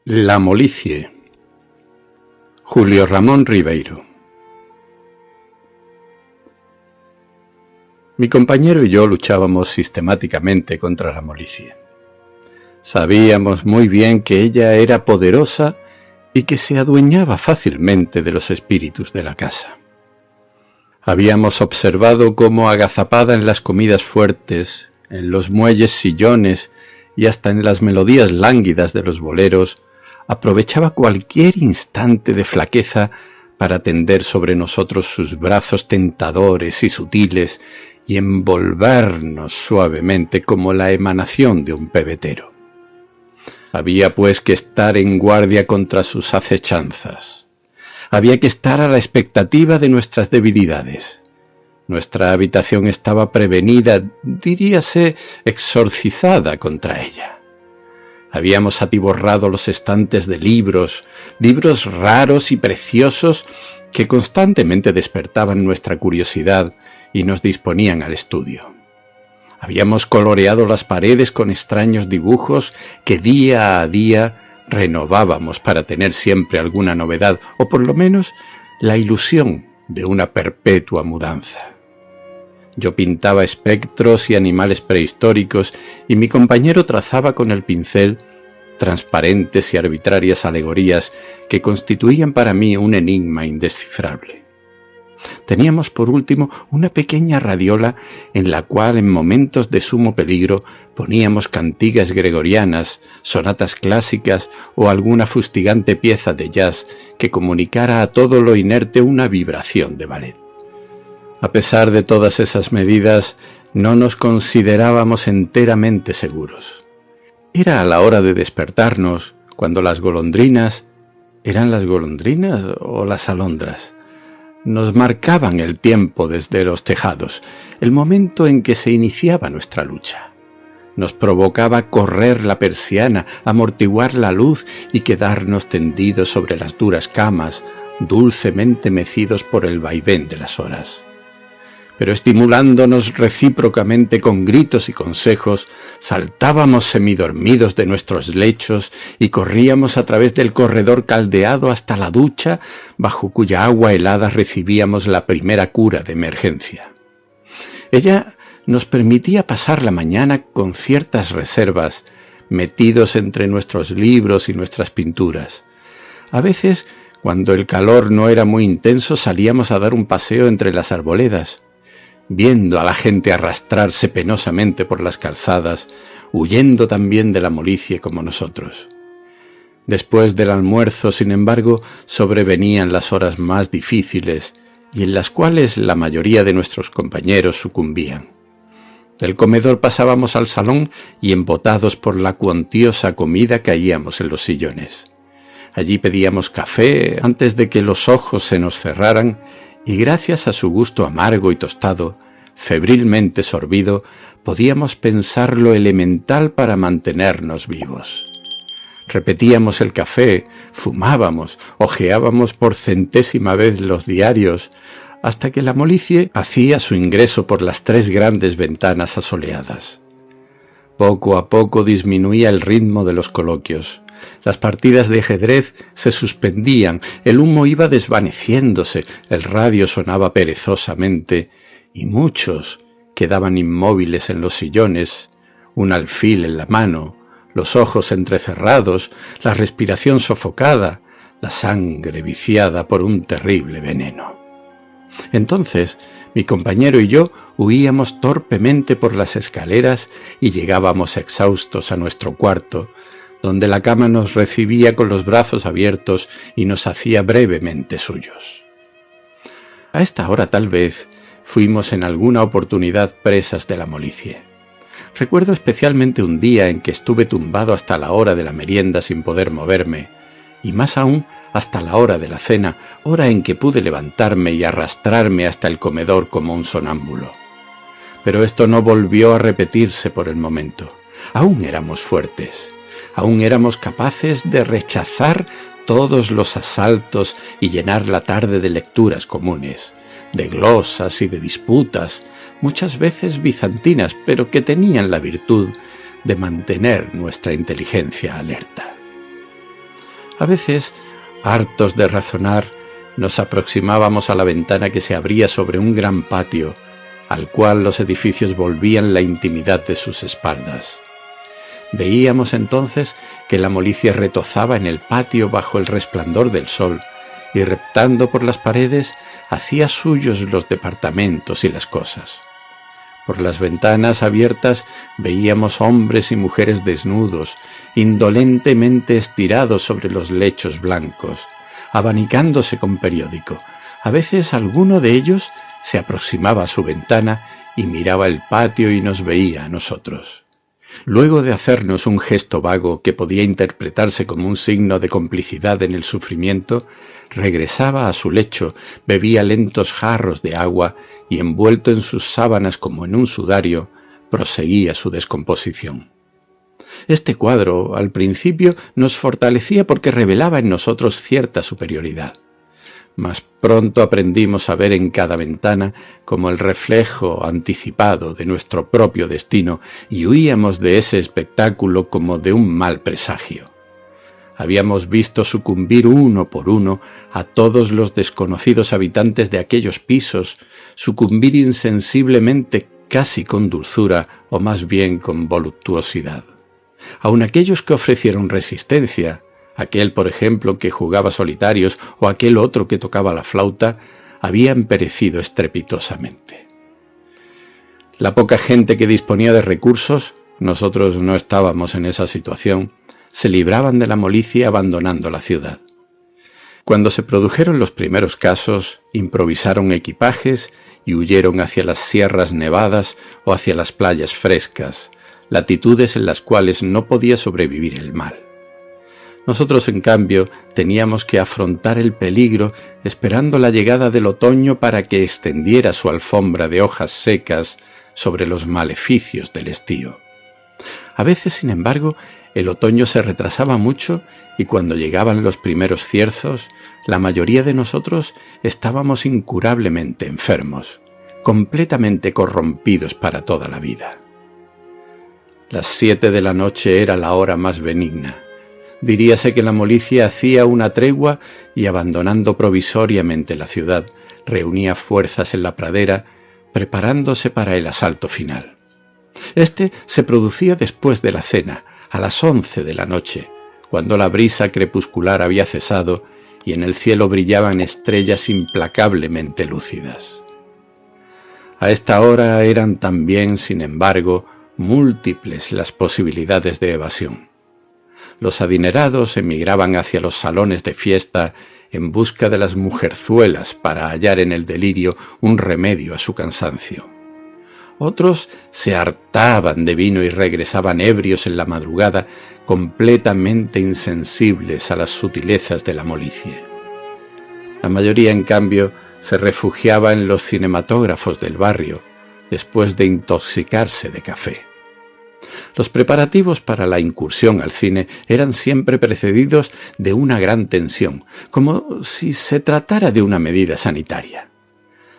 La molicie. Julio Ramón Ribeiro. Mi compañero y yo luchábamos sistemáticamente contra la molicie. Sabíamos muy bien que ella era poderosa y que se adueñaba fácilmente de los espíritus de la casa. Habíamos observado cómo, agazapada en las comidas fuertes, en los muelles sillones y hasta en las melodías lánguidas de los boleros, aprovechaba cualquier instante de flaqueza para tender sobre nosotros sus brazos tentadores y sutiles y envolvernos suavemente como la emanación de un pebetero. Había pues que estar en guardia contra sus acechanzas. Había que estar a la expectativa de nuestras debilidades. Nuestra habitación estaba prevenida, diríase exorcizada contra ella. Habíamos atiborrado los estantes de libros raros y preciosos que constantemente despertaban nuestra curiosidad y nos disponían al estudio. Habíamos coloreado las paredes con extraños dibujos que día a día renovábamos para tener siempre alguna novedad, o por lo menos la ilusión de una perpetua mudanza. Yo pintaba espectros y animales prehistóricos y mi compañero trazaba con el pincel transparentes y arbitrarias alegorías que constituían para mí un enigma indescifrable. Teníamos por último una pequeña radiola en la cual en momentos de sumo peligro poníamos cantigas gregorianas, sonatas clásicas o alguna fustigante pieza de jazz que comunicara a todo lo inerte una vibración de ballet. A pesar de todas esas medidas, no nos considerábamos enteramente seguros. Era a la hora de despertarnos, cuando las golondrinas, ¿eran las golondrinas o las alondras?, nos marcaban el tiempo desde los tejados, el momento en que se iniciaba nuestra lucha. Nos provocaba correr la persiana, amortiguar la luz y quedarnos tendidos sobre las duras camas, dulcemente mecidos por el vaivén de las horas. Pero estimulándonos recíprocamente con gritos y consejos, saltábamos semidormidos de nuestros lechos y corríamos a través del corredor caldeado hasta la ducha, bajo cuya agua helada recibíamos la primera cura de emergencia. Ella nos permitía pasar la mañana con ciertas reservas, metidos entre nuestros libros y nuestras pinturas. A veces, cuando el calor no era muy intenso, salíamos a dar un paseo entre las arboledas, viendo a la gente arrastrarse penosamente por las calzadas, huyendo también de la molicie como nosotros. Después del almuerzo, sin embargo, sobrevenían las horas más difíciles y en las cuales la mayoría de nuestros compañeros sucumbían. Del comedor pasábamos al salón y, embotados por la cuantiosa comida, caíamos en los sillones. Allí pedíamos café antes de que los ojos se nos cerraran y gracias a su gusto amargo y tostado, febrilmente sorbido, podíamos pensar lo elemental para mantenernos vivos. Repetíamos el café, fumábamos, hojeábamos por centésima vez los diarios, hasta que la molicie hacía su ingreso por las 3 grandes ventanas asoleadas. Poco a poco disminuía el ritmo de los coloquios. Las partidas de ajedrez se suspendían, el humo iba desvaneciéndose, el radio sonaba perezosamente y muchos quedaban inmóviles en los sillones, un alfil en la mano, los ojos entrecerrados, la respiración sofocada, la sangre viciada por un terrible veneno. Entonces, mi compañero y yo huíamos torpemente por las escaleras y llegábamos exhaustos a nuestro cuarto, donde la cama nos recibía con los brazos abiertos y nos hacía brevemente suyos. A esta hora tal vez fuimos en alguna oportunidad presas de la molicie. Recuerdo especialmente un día en que estuve tumbado hasta la hora de la merienda sin poder moverme, y más aún hasta la hora de la cena, hora en que pude levantarme y arrastrarme hasta el comedor como un sonámbulo. Pero esto no volvió a repetirse por el momento. Aún éramos fuertes. Aún éramos capaces de rechazar todos los asaltos y llenar la tarde de lecturas comunes, de glosas y de disputas, muchas veces bizantinas, pero que tenían la virtud de mantener nuestra inteligencia alerta. A veces, hartos de razonar, nos aproximábamos a la ventana que se abría sobre un gran patio, al cual los edificios volvían la intimidad de sus espaldas. Veíamos entonces que la molicie retozaba en el patio bajo el resplandor del sol, y reptando por las paredes hacía suyos los departamentos y las cosas. Por las ventanas abiertas veíamos hombres y mujeres desnudos, indolentemente estirados sobre los lechos blancos, abanicándose con periódico. A veces alguno de ellos se aproximaba a su ventana y miraba el patio y nos veía a nosotros. Luego de hacernos un gesto vago que podía interpretarse como un signo de complicidad en el sufrimiento, regresaba a su lecho, bebía lentos jarros de agua y, envuelto en sus sábanas como en un sudario, proseguía su descomposición. Este cuadro, al principio, nos fortalecía porque revelaba en nosotros cierta superioridad. Mas pronto aprendimos a ver en cada ventana como el reflejo anticipado de nuestro propio destino y huíamos de ese espectáculo como de un mal presagio. Habíamos visto sucumbir uno por uno a todos los desconocidos habitantes de aquellos pisos, sucumbir insensiblemente, casi con dulzura o más bien con voluptuosidad. Aun aquellos que ofrecieron resistencia, aquel, por ejemplo, que jugaba solitarios o aquel otro que tocaba la flauta, habían perecido estrepitosamente. La poca gente que disponía de recursos, nosotros no estábamos en esa situación, se libraban de la molicie abandonando la ciudad. Cuando se produjeron los primeros casos, improvisaron equipajes y huyeron hacia las sierras nevadas o hacia las playas frescas, latitudes en las cuales no podía sobrevivir el mal. Nosotros, en cambio, teníamos que afrontar el peligro esperando la llegada del otoño para que extendiera su alfombra de hojas secas sobre los maleficios del estío. A veces, sin embargo, el otoño se retrasaba mucho y cuando llegaban los primeros cierzos, la mayoría de nosotros estábamos incurablemente enfermos, completamente corrompidos para toda la vida. Las 7 de la noche era la hora más benigna. Diríase que la molicie hacía una tregua y, abandonando provisoriamente la ciudad, reunía fuerzas en la pradera, preparándose para el asalto final. Este se producía después de la cena, a las 11 de la noche, cuando la brisa crepuscular había cesado y en el cielo brillaban estrellas implacablemente lúcidas. A esta hora eran también, sin embargo, múltiples las posibilidades de evasión. Los adinerados emigraban hacia los salones de fiesta en busca de las mujerzuelas para hallar en el delirio un remedio a su cansancio. Otros se hartaban de vino y regresaban ebrios en la madrugada, completamente insensibles a las sutilezas de la molicie. La mayoría, en cambio, se refugiaba en los cinematógrafos del barrio, después de intoxicarse de café. Los preparativos para la incursión al cine eran siempre precedidos de una gran tensión, como si se tratara de una medida sanitaria.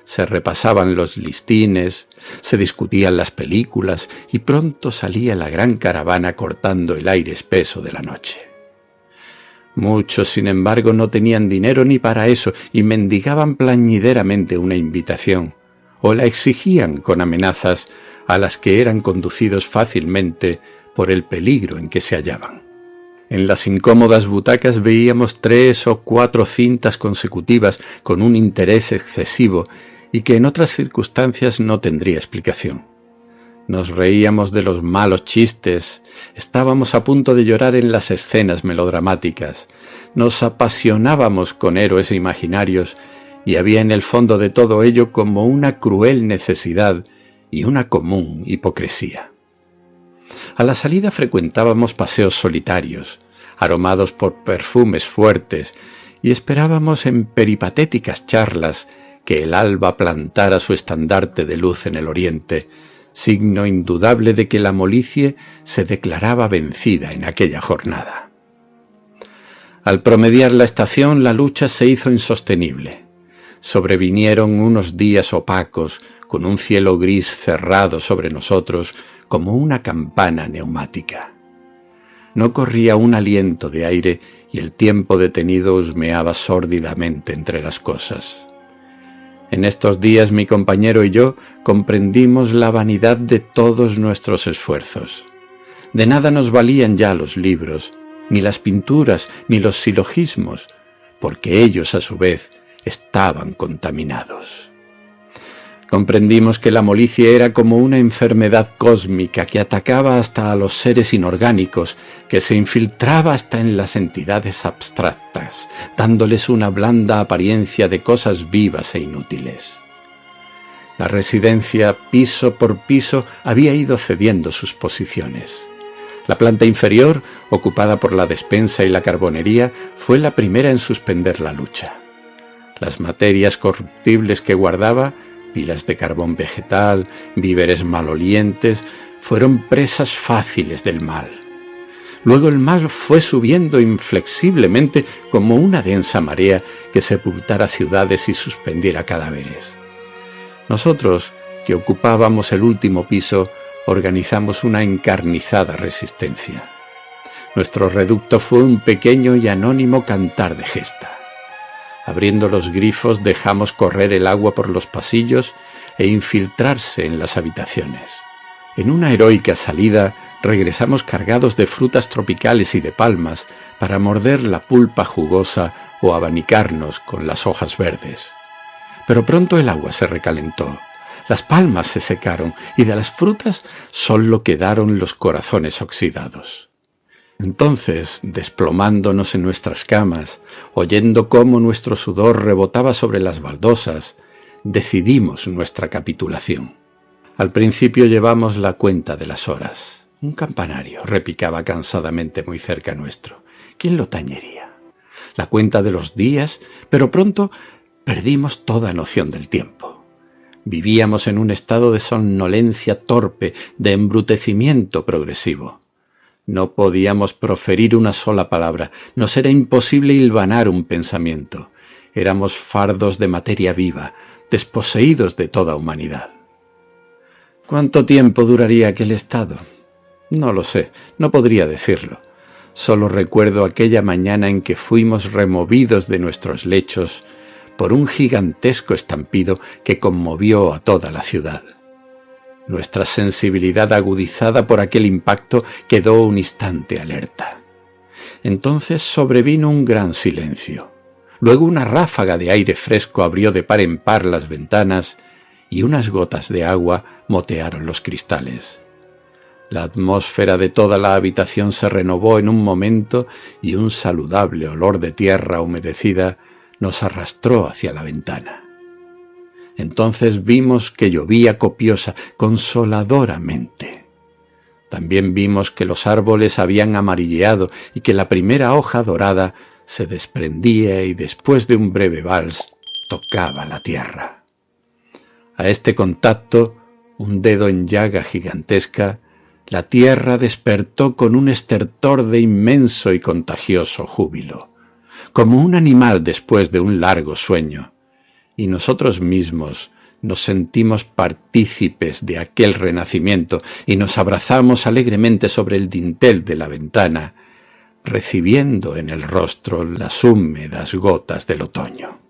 Se repasaban los listines, se discutían las películas y pronto salía la gran caravana cortando el aire espeso de la noche. Muchos, sin embargo, no tenían dinero ni para eso y mendigaban plañideramente una invitación, o la exigían con amenazas a las que eran conducidos fácilmente por el peligro en que se hallaban. En las incómodas butacas veíamos 3 o 4 cintas consecutivas con un interés excesivo y que en otras circunstancias no tendría explicación. Nos reíamos de los malos chistes, estábamos a punto de llorar en las escenas melodramáticas, nos apasionábamos con héroes imaginarios y había en el fondo de todo ello como una cruel necesidad y una común hipocresía. A la salida frecuentábamos paseos solitarios, aromados por perfumes fuertes, y esperábamos en peripatéticas charlas que el alba plantara su estandarte de luz en el oriente, signo indudable de que la molicie se declaraba vencida en aquella jornada. Al promediar la estación, la lucha se hizo insostenible. Sobrevinieron unos días opacos, con un cielo gris cerrado sobre nosotros como una campana neumática. no corría un aliento de aire y el tiempo detenido husmeaba sórdidamente entre las cosas. En estos días mi compañero y yo comprendimos la vanidad de todos nuestros esfuerzos. De nada nos valían ya los libros, ni las pinturas, ni los silogismos, porque ellos a su vez estaban contaminados. Comprendimos que la molicie era como una enfermedad cósmica que atacaba hasta a los seres inorgánicos, que se infiltraba hasta en las entidades abstractas, dándoles una blanda apariencia de cosas vivas e inútiles. La residencia, piso por piso, había ido cediendo sus posiciones. La planta inferior, ocupada por la despensa y la carbonería, fue la primera en suspender la lucha. Las materias corruptibles que guardaba, pilas de carbón vegetal, víveres malolientes, fueron presas fáciles del mal. Luego el mal fue subiendo inflexiblemente como una densa marea que sepultara ciudades y suspendiera cadáveres. Nosotros, que ocupábamos el último piso, organizamos una encarnizada resistencia. Nuestro reducto fue un pequeño y anónimo cantar de gesta. Abriendo los grifos dejamos correr el agua por los pasillos e infiltrarse en las habitaciones. En una heroica salida regresamos cargados de frutas tropicales y de palmas para morder la pulpa jugosa o abanicarnos con las hojas verdes. Pero pronto el agua se recalentó, las palmas se secaron y de las frutas solo quedaron los corazones oxidados. Entonces, desplomándonos en nuestras camas, oyendo cómo nuestro sudor rebotaba sobre las baldosas, decidimos nuestra capitulación. Al principio llevamos la cuenta de las horas. Un campanario repicaba cansadamente muy cerca nuestro. ¿Quién lo tañería? La cuenta de los días, pero pronto perdimos toda noción del tiempo. Vivíamos en un estado de somnolencia torpe, de embrutecimiento progresivo. No podíamos proferir una sola palabra, nos era imposible hilvanar un pensamiento. Éramos fardos de materia viva, desposeídos de toda humanidad. ¿Cuánto tiempo duraría aquel estado? No lo sé, no podría decirlo. Solo recuerdo aquella mañana en que fuimos removidos de nuestros lechos por un gigantesco estampido que conmovió a toda la ciudad. Nuestra sensibilidad agudizada por aquel impacto quedó un instante alerta. Entonces sobrevino un gran silencio. Luego una ráfaga de aire fresco abrió de par en par las ventanas y unas gotas de agua motearon los cristales. La atmósfera de toda la habitación se renovó en un momento y un saludable olor de tierra humedecida nos arrastró hacia la ventana. Entonces vimos que llovía copiosa, consoladoramente. También vimos que los árboles habían amarilleado y que la primera hoja dorada se desprendía y después de un breve vals tocaba la tierra. A este contacto, un dedo en llaga gigantesca, la tierra despertó con un estertor de inmenso y contagioso júbilo, como un animal después de un largo sueño. Y nosotros mismos nos sentimos partícipes de aquel renacimiento y nos abrazamos alegremente sobre el dintel de la ventana, recibiendo en el rostro las húmedas gotas del otoño.